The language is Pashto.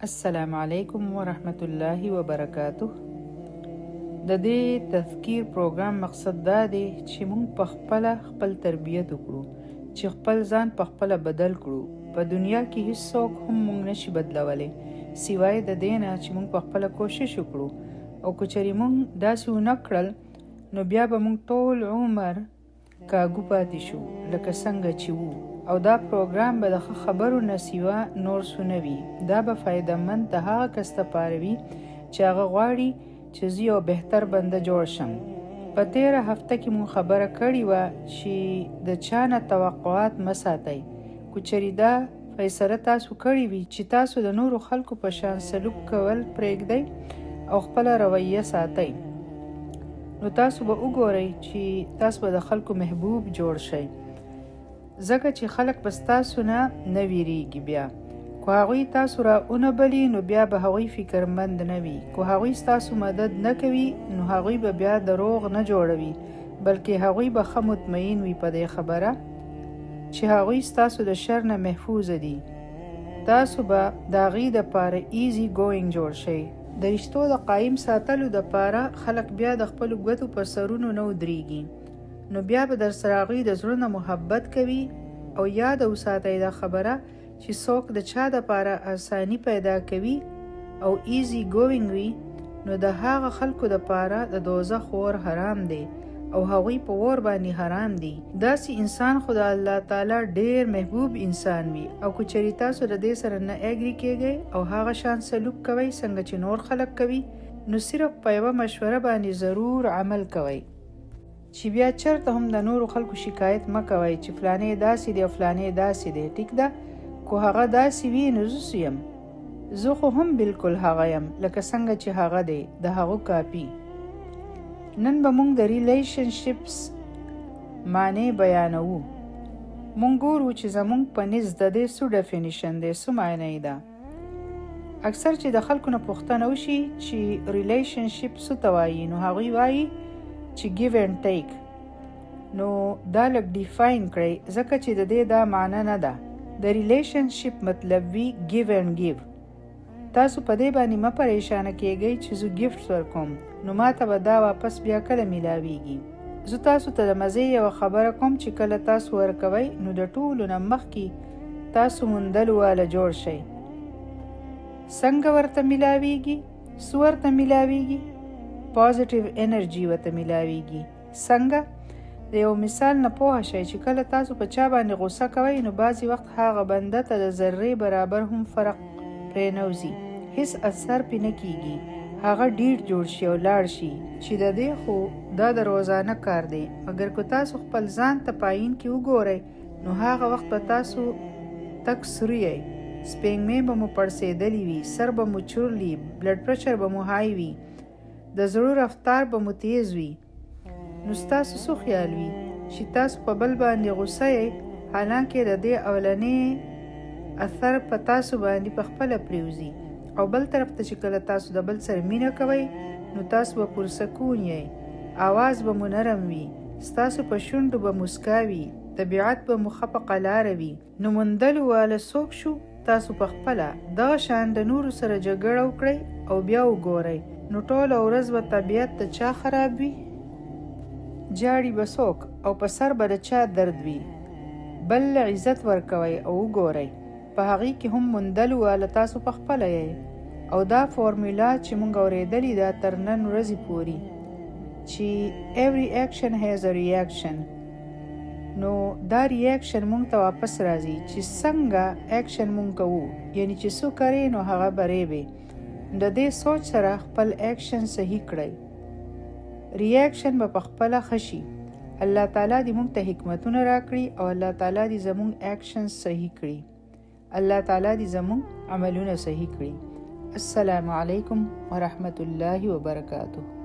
السلام علیکم ورحمت الله وبرکاته. د دې تذکیر پروګرام مقصد دا دی چې موږ په خپل تربیت وکړو، چې خپل ځان په خپل بدل کړو. په دنیا کې هیڅوک هم موږ نشي بدلولی سوای د دې نه چې موږ په خپل کوشش وکړو. او که چېرې موږ داسې ونه کړل نو بیا به موږ ټول عمر کاږو پاتې شو لکه څنګه چې وو. او دا پروګرام به د خبرو نه سیوا نور څه نه وي. دا به فایده مند د هغه کس دپاره وي چې هغه غواړي چې زه یو بهتر بنده جوړ شم. په تېره هفته کې مون خبره کړې وه چې د چا نه توقعات مه ساتئ. که چېرې دا فیصله تاسو کړې وي چې تاسو د نورو خلکو په شان سلوک کول پرېږدئ او خپله رویه ساتئ، نو تاسو به وګورئ چې تاسو به د خلکو محبوب جوړ شئ. ځکه چې خلک به ستاسو نه ویریږي. بیا که هغوی تاسو را ونه بلي نو بیا به هغوی فکرمند نه وي. که هغوی ستاسو مدد نه کوي نو هغوی به بیا دروغ نه جوړوي، بلکې هغوی به ښه مطمئن وي په دې خبره چې هغوی ستاسو د شر نه محفوظ دي. تاسو به د هغوی دپاره ایزي ګوینګ جوړ شئ. د رشتو د قایم ساتلو دپاره خلک بیا د خپلو ګوتو په سرونو نه ودرېږي، نو بیا به در سره هغوی د زړه نه محبت کوي. او یاد وساتئ دا خبره چې څوک د چا دپاره اساني پیدا کوي او ایزي ګوینګ وي، نو د هغه خلکو دپاره د دوزخ اور حرام دی او هغوی په اور باندې حرام دي. داسې انسان خو د الله تعالی ډیر محبوب انسان وي. او که چېرې تاسو د دې سره نه اګري کېږئ او هغه شان سلوک کوئ څنګه چې نور خلک کوي، نو صرف په یوه مشوره باندې ضرور عمل کوئ چې بیا چرته هم د نورو خلکو شکایت مه کوئ چې فلانې داسې دی او فلانې داسې دی. ټیک ده، که هغه داسې وي نو زه یم، زه خو هم بالکل هغه یم لکه څنګه چې هغه دی، د هغو کاپي. نن به موږ د ریلیشنشپس معنی بیانوو. موږ ګورو چې زموږ په نزد د دې څه ډیفینیشن دی، څه معنی ده. اکثر چې د خلکو نه پوښتنه وشي چې ریلیشنشپ څه ته وایي، نو هغوی وایي چې ګیو اینډ ټیک. نو دا لږ ډیفاین کړئ ځکه چې د دې دا معنی نه ده. د ریلیشنشپ مطلب وي ګیو اینډ ګیو. تاسو په دې باندې مه پریشانه کېږئ چې زه ګفټ ورکوم نو ما ته به دا واپس بیا کله میلاویږي. زه تاسو ته د مزې یوه خبره کوم چې کله تاسو ورکوئ نو د ټولو نه مخکې تاسو موندلو واله جوړ شئ. څنګه ورته میلاویږي؟ څه ورته میلاویږي؟ پازیټیو انرژي ورته میلاویږي. څنګه؟ د یو مثال نه پوه شئ چې کله تاسو په چا باندې غوسه کوئ نو بعضې وخت هغه بنده ته د ذرې برابر هم فرق پرې نه وځي، هیڅ اثر پې نه کیږي، هغه ډیډ جوړ شي او لاړ شي. چې د دې خو دا د روزانه کار دی. مګر که تاسو خپل ځان ته پایین کې وګورئ نو هغه وخت به تاسو تک سره یئ، سپېږمې به مو پړسېدلې وي، سر به مو چورلي، بلډ پرشر به مو های وي، د زړه رفتار به مو تیز وي. نو ستاسو څه خیال وي چې تاسو په بل باندې غوسه یئ، حالانکې د دې اولنې اثر په تاسو باندې په خپله پرېوځي. او بل طرف ته چې کله تاسو د بل سره مینه کوئ نو تاسو به پرسکون یئ، آواز به مو نرم وي، ستاسو په شونډو به موسکا وي، طبیعت به مو ښه په قلاره وي. نو موندلو واله څوک شو؟ تاسو په خپله دغه شان د نورو سره جګړه وکړئ او بیا وګورئ نو ټوله ورځ به طبیعت د چا خراب وي؟ جاړي به څوک او په سر به د چا درد وي؟ بل عزت ورکوئ او وګورئ په هغې کې هم موندلو واله تاسو په خپله یئ. او دا فارمولا چې موږ اورېدلې ده تر نن ورځې پورې چې every action has a reaction، نو دا ریاکشن موږ ته واپس راځي چې څنګه اکشن موږ کوو، یعنی چې څه کرې نو هغه برې به. د دې سوچ سره خپل اکشن صحیح کړئ، ریاکشن به په خپله ښه شي. الله تعالی دې موږ ته حکمتونه راکړي او الله تعالی دې زموږ اکشن صحیح کړي. الله تعالی دې زموږ عملونه صحیح کړي. السلام علیکم ورحمت الله وبرکاته.